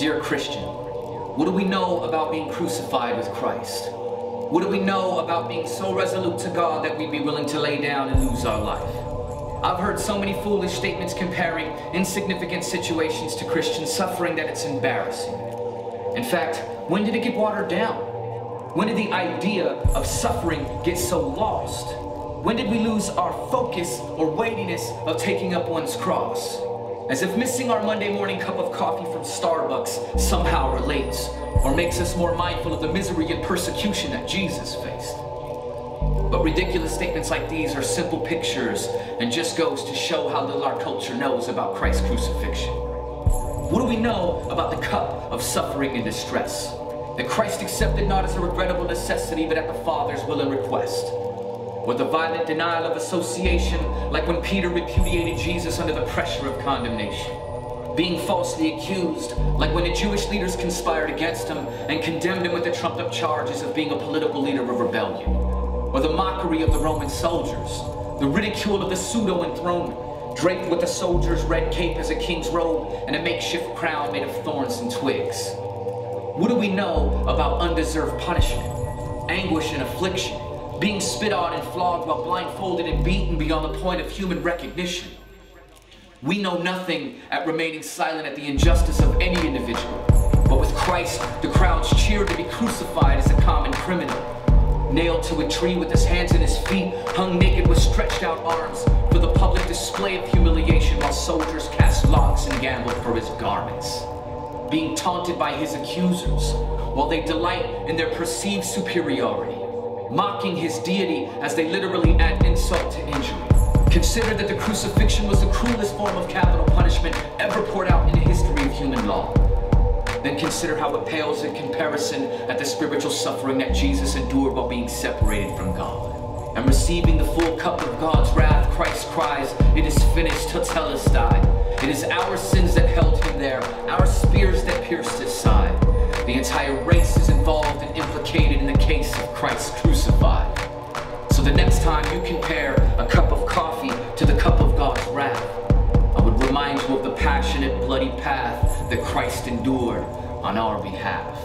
Dear Christian, what do we know about being crucified with Christ? What do we know about being so resolute to God that we'd be willing to lay down and lose our life? I've heard so many foolish statements comparing insignificant situations to Christian suffering that it's embarrassing. In fact, when did it get watered down? When did the idea of suffering get so lost? When did we lose our focus or weightiness of taking up one's cross? As if missing our Monday morning cup of coffee from Starbucks somehow relates or makes us more mindful of the misery and persecution that Jesus faced. But ridiculous statements like these are simple pictures and just goes to show how little our culture knows about Christ's crucifixion. What do we know about the cup of suffering and distress? That Christ accepted not as a regrettable necessity, but at the Father's will and request. Or the violent denial of association, like when Peter repudiated Jesus under the pressure of condemnation. Being falsely accused, like when the Jewish leaders conspired against him and condemned him with the trumped-up charges of being a political leader of rebellion. Or the mockery of the Roman soldiers, the ridicule of the pseudo-enthronement, draped with a soldier's red cape as a king's robe and a makeshift crown made of thorns and twigs. What do we know about undeserved punishment, anguish and affliction, being spit on and flogged while blindfolded and beaten beyond the point of human recognition? We know nothing at remaining silent at the injustice of any individual, but with Christ, the crowds cheered to be crucified as a common criminal. Nailed to a tree with his hands and his feet, hung naked with stretched out arms for the public display of humiliation while soldiers cast lots and gambled for his garments. Being taunted by his accusers while they delight in their perceived superiority. Mocking his deity as they literally add insult to injury. Consider that the crucifixion was the cruelest form of capital punishment ever poured out in the history of human law. Then consider how it pales in comparison at the spiritual suffering that Jesus endured while being separated from God. And receiving the full cup of God's wrath, Christ cries, "It is finished," tetelestai. It is our sins that held him there, our spears that pierced his side. The entire race is involved and implicated in the case of Christ crucified. So the next time you compare a cup of coffee to the cup of God's wrath, I would remind you of the passionate, bloody path that Christ endured on our behalf.